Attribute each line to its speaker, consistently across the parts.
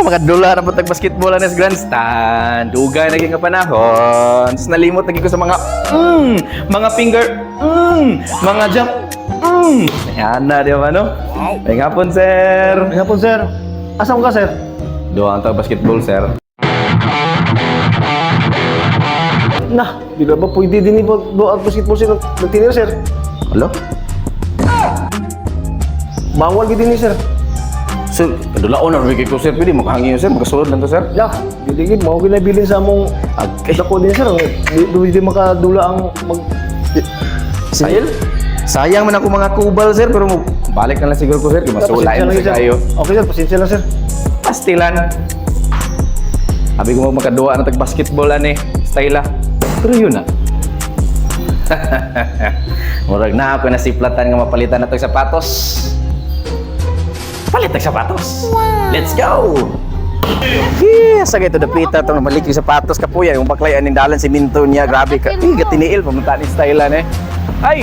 Speaker 1: mga dula na patag basketball na sa grandstand. Dugay naging nga panahon. Tapos nalimot lagi ko sa mga finger, mga jump, Ayan na, di ba, no? Ay nga po, sir.
Speaker 2: Ay nga po, sir. Asan ka, sir?
Speaker 1: Doon ang basketball, sir.
Speaker 2: Nah, di ba pwede din doon at basketball sir nagtinira, sir?
Speaker 1: Hello?
Speaker 2: Bawal din ni, sir.
Speaker 1: Sir, padulaon na rin ko, sir. Pwede makahangin yun, sir. Magkasulod lang to, sir.
Speaker 2: Ya, diligid mo ginabilin sa among
Speaker 1: Okay.
Speaker 2: dako din, sir. Di makadula ang mag
Speaker 1: Sayang man ako mga kubal, sir. Pero balik na lang siguro ko, sir. Kaya masulain mo sa kayo.
Speaker 2: Okay, sir. Pasensya lang, sir.
Speaker 1: Pastilan. Sabi ko magkaduwa na tag-basketball, ane. Styla. Pero yun na. Murag na ako nasiplatan nga mapalitan na itong sapatos. Palit ng sapatos. Wow. Let's go! Yes, sagay ito dapita itong malik yung sapatos kapuya. Yung baklayan ng dalan si Minto niya. Grabe ka. Gatiniil. Pamunta ni stylan eh. Ay!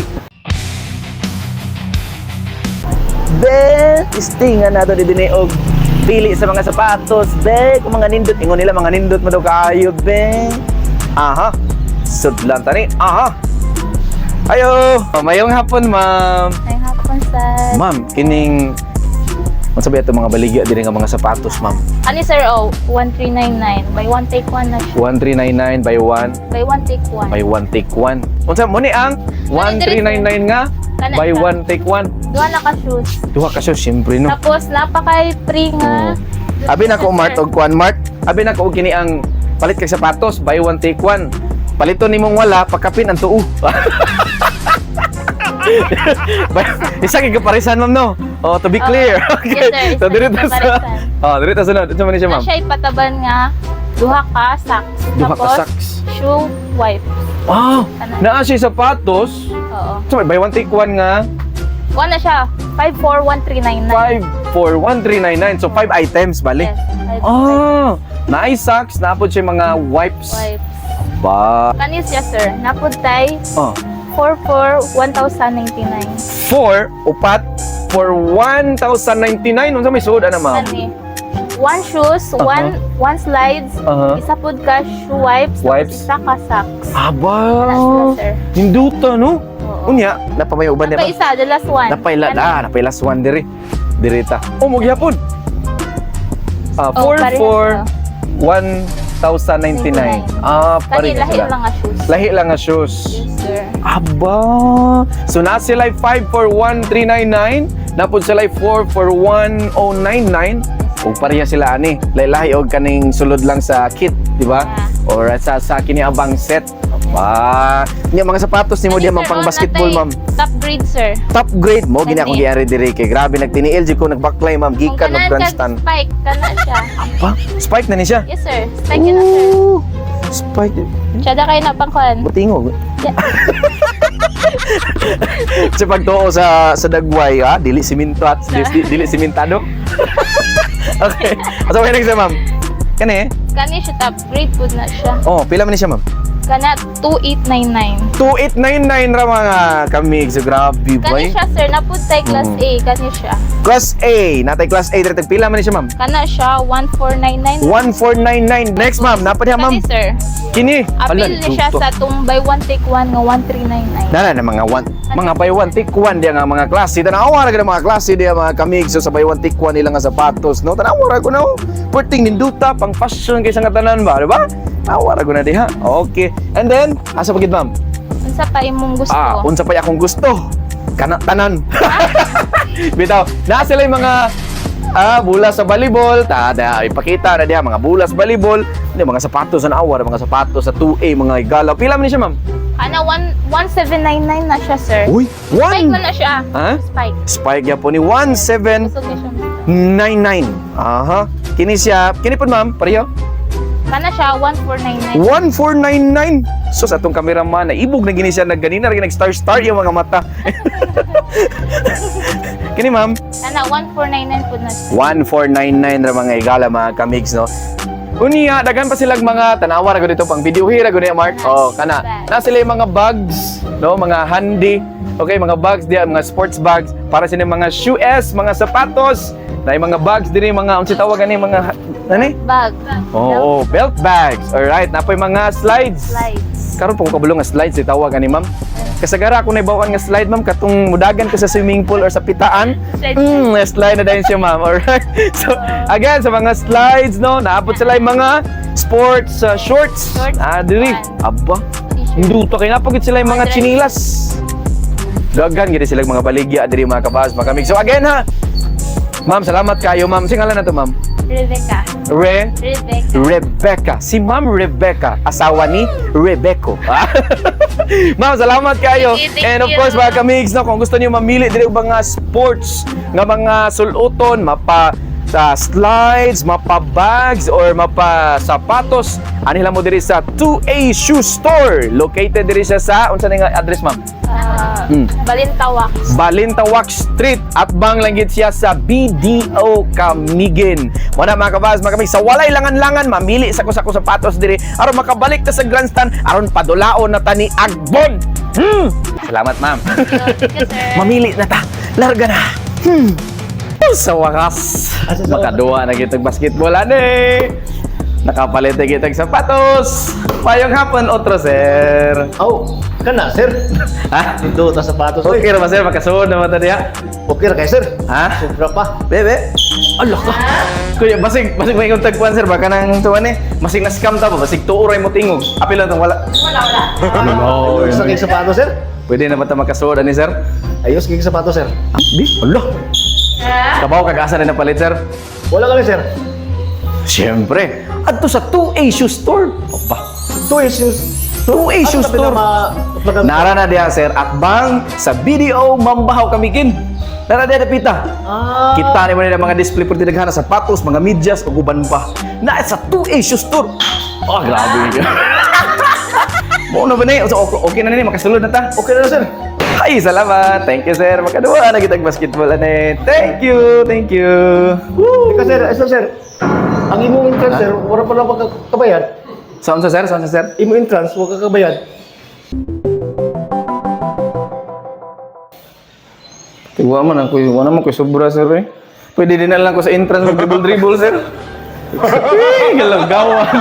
Speaker 1: Be, istingan na ito di diniog. Pili sa mga sapatos, be. Kung mga nindot, ingon nila mga nindot mo daw kayo, be. Aha. Sudlan tani. Aha. Ayo. Mayong hapon, ma'am.
Speaker 3: Ay hapon, sir.
Speaker 1: Ma'am, kining sabi ito mga baligya din nga mga sapatos, ma'am.
Speaker 3: Ano, sir? Oh, 1399. Buy one, take one na siya.
Speaker 1: 1399 by 1
Speaker 3: Buy one, take one.
Speaker 1: by 1 take 1. Unsa mo ni ang 1399 nga by 1 take 1.
Speaker 3: Duha na ka shoes.
Speaker 1: Duha ka siya, siyempre no.
Speaker 3: Tapos, napakay free nga.
Speaker 1: Abi na ko Mart og kuan Mart. Abi na ko og kini ang palit kay sapatos buy 1 take 1. Palito nimong wala pagkapin ang tuo. Isa kay kaparisan, ma'am, no? Oh, to be clear. Okay.
Speaker 3: Yes, sir.
Speaker 1: So dirito sa
Speaker 3: Kaparisan.
Speaker 1: Oh, dirito sa sunod. Ito man siya,
Speaker 3: Na
Speaker 1: ma'am.
Speaker 3: siya ipataban nga duha ka socks.
Speaker 1: Duha ka
Speaker 3: Tapos,
Speaker 1: socks.
Speaker 3: shoe wipes.
Speaker 1: Wow.
Speaker 3: Ano?
Speaker 1: Naa siya sapatos.
Speaker 3: Oo.
Speaker 1: So buy 1 take 1 nga
Speaker 3: One na siya. 541399.
Speaker 1: 541,399. So 5 items bali.
Speaker 3: Yes.
Speaker 1: Ah, nice socks, napod siya mga wipes.
Speaker 3: Wipes.
Speaker 1: Ba.
Speaker 3: Kanis siya, sir. Napod tay
Speaker 1: Oh.
Speaker 3: 1099.
Speaker 1: 4 upat for 1,099. Unsa may suod ana, ma'am?
Speaker 3: Kani. One shoes, one slides, isa pod ka shoe wipes,
Speaker 1: Wipes.
Speaker 3: isa ka socks.
Speaker 1: Aba.
Speaker 3: Last na, sir.
Speaker 1: Hinduta, no?
Speaker 3: Oo.
Speaker 1: Unya, napamay uban
Speaker 3: Napay
Speaker 1: niya.
Speaker 3: isa, the last one.
Speaker 1: Napay last one diri. Dirita. Oh, mo gyapon. Ah,
Speaker 3: Oh,
Speaker 1: 4
Speaker 3: parehas
Speaker 1: for
Speaker 3: na.
Speaker 1: 1,099. Ah,
Speaker 3: Kani
Speaker 1: pareha
Speaker 3: lahi
Speaker 1: sila.
Speaker 3: lang nga shoes.
Speaker 1: Lahi lang nga shoes.
Speaker 3: Yes, sir.
Speaker 1: Aba! So na sila 5 for 1,399, napod sila 4 for 1,099. Ug pareha sila ani. Lahi og kaning sulod lang sa kit, di ba?
Speaker 3: Yeah.
Speaker 1: Or sa kini abang set. Aba! Nya mga sapatos nimo diha
Speaker 3: Kani,
Speaker 1: mang
Speaker 3: sir,
Speaker 1: pang
Speaker 3: oh,
Speaker 1: basketball,
Speaker 3: natay
Speaker 1: ma'am.
Speaker 3: Top grade, sir.
Speaker 1: Top grade mo gini
Speaker 3: Kani.
Speaker 1: akong giari diri kay grabe nagtiniil jud ko nagbaklay, ma'am,
Speaker 3: Kung
Speaker 1: gikan og
Speaker 3: kanan
Speaker 1: grandstand.
Speaker 3: kag spike, kana siya.
Speaker 1: Apa? Spike na ni siya.
Speaker 3: Yes, sir. Spike yun na, sir.
Speaker 1: Ooh, Spike.
Speaker 3: Siya da kayo na pangkuhan.
Speaker 1: Butingog.
Speaker 3: Yeah.
Speaker 1: Sa pagtuo sa dagway, ha? Dili siminto at dili simentado. Okay. Asa may next, ma'am? Kani?
Speaker 3: Kani siya top grade po na siya.
Speaker 1: Oh, pila man ni siya, ma'am?
Speaker 3: Kana 2899.
Speaker 1: 2899 ra mga kamig. So grabe,
Speaker 3: Kani
Speaker 1: boy.
Speaker 3: siya, sir. Napod tay class A. Kani siya.
Speaker 1: Class A. Natay class A. Dito pila man ni siya, ma'am?
Speaker 3: Kana siya 1499.
Speaker 1: 1499. Next, ma'am. Napad diha, ma'am.
Speaker 3: Kani, sir.
Speaker 1: Kini.
Speaker 3: Apil ni siya sa tung buy one take one nga 1399.
Speaker 1: Nana na mga buy one take one diya nga mga klase. Tanawa ra gid mga klase diya mga kamig. So sa buy one take one nila nga sapatos, no. Tanawa ra ko na. Perting ninduta pang fashion kay sa tanan ba, di ba? Tanawa ra ko na diha. Okay. And then, asa pagid, ma'am?
Speaker 3: Unsa pa imong gusto?
Speaker 1: Unsa pa akong gusto? Kana tanan. Bitaw, naa sila yung mga bulas sa volleyball, tada ipakita na diha mga bulas volleyball, ni mga sapatos sa awar, mga sapatos sa 2A, mga igala. Pila man ni siya, ma'am?
Speaker 3: Ana 1799 na siya, sir.
Speaker 1: Uy,
Speaker 3: Spike na siya.
Speaker 1: Ha?
Speaker 3: Spike.
Speaker 1: Spike ya po ni 1799.
Speaker 3: Gusto niya siya.
Speaker 1: Aha. Kini siya, kini po, ma'am, pareho.
Speaker 3: Kana siya 1499.
Speaker 1: 1499. So sa atong cameraman, naibog na gini siya, nagganina rin nag-star yung mga mata. Kini, ma'am?
Speaker 3: Kana 1499 po na siya.
Speaker 1: 1499 ra mga igala, mga kamigs, no? Unya, dagan pa silang mga tanawa ra dito pang video hira gud Mark. Oh, kana. Na sila yung mga bags, no, mga handy. Okay, mga bags diya, mga sports bags para sa mga shoes, mga sapatos, na yung mga bags diri, mga unsa tawag ani, mga Nani?
Speaker 3: Bag.
Speaker 1: Oo, belt bags. Alright, napoy mga slides.
Speaker 3: Slides.
Speaker 1: Karon po ko kabalo nga slides itawag ani ma'am. Kasagara ako naibawan nga slide ma'am katong mudagan ka sa swimming pool or sa pitaan. Slide na dayon siya ma'am. Alright. So again sa mga slides no, naabot sila yung mga sports shorts.
Speaker 3: Shorts.
Speaker 1: Diri. Aba. Hindi to kay napagit sila yung mga chinilas. Dagan gid sila mga baligya diri mga kabas mga kamig. So again ha. Ma'am, salamat kayo ma'am. Singalan na to ma'am.
Speaker 3: Rebecca. Rebecca.
Speaker 1: Rebecca. Si Ma'am Rebecca, asawa ni Rebecco. Ma'am, salamat kayo.
Speaker 3: Thank
Speaker 1: And of
Speaker 3: you.
Speaker 1: course, mga kamigs, no, kung gusto niyo mamili diri og mga sports nga mga suluton, mapa sa slides, mapa bags or mapa sapatos, ani lang mo diri sa 2A Shoe Store. Located diri siya sa unsa nga address ma'am?
Speaker 3: Balintawak.
Speaker 1: Balintawak Street at bang langgit siya sa BDO Camigin. Muna mga kabas, mga kamig, sa walay langan-langan, mamili sa kusako sapatos diri aron makabalik ta sa grandstand aron padulaon na ta ni Agbon. Salamat ma'am.
Speaker 3: Thank you, sir.
Speaker 1: Mamili na ta. Larga na. Sa wakas, makaduwa na kitag basketball ani. Nakapalit na kitag sapatos. Payong hapon, otro sir.
Speaker 2: Oh, kana sir.
Speaker 1: Ha?
Speaker 2: Dito ta sapatos.
Speaker 1: Okay ra ba sir? Makasuod naman ta diha.
Speaker 2: Okay ra kay sir.
Speaker 1: Ha?
Speaker 2: Sobra pa.
Speaker 1: Bebe. Allah ka. Kuya, basig may kong tagpuan sir, baka nang tuwan eh. Basig na scam ta ba? Basig tuuray mo tingog. Apil lang tong wala.
Speaker 2: Ayos sa kay sapatos sir.
Speaker 1: Pwede na ba ta makasuod ani sir?
Speaker 2: Ayos kay sapatos sir.
Speaker 1: Di? Allah. Kabaw kag-asa na napalit sir.
Speaker 2: Wala kami sir.
Speaker 1: Siyempre. Adto sa 2A Shoe Store. Opa.
Speaker 2: Two issues.
Speaker 1: 2A Shoe Store. Nara na diha sir at bang sa BDO Mambahaw Kamigin. Nara diha dapita. Kita ni mo nila mga display pwede daghana sapatos, mga medyas ug uban pa. Na sa 2A Shoe Store. Oh, grabe ka. Mo na ba ni? Okay na ni makasulod na ta.
Speaker 2: Okay na sir.
Speaker 1: Ay, salamat. Thank you sir. Makaduwa na kitag basketball ani. Thank you. Thank you.
Speaker 2: Ika sir, sir. Ang imong entrance sir, wala pa lang pagkakabayad.
Speaker 1: Saan sa sir? Saan sa sir?
Speaker 2: Imo entrance, wala kakabayad.
Speaker 1: Tiwa man ako, wala naman ko sobra sir eh. Pwede din na lang ko sa entrance mag-dribble sir. Galagawa.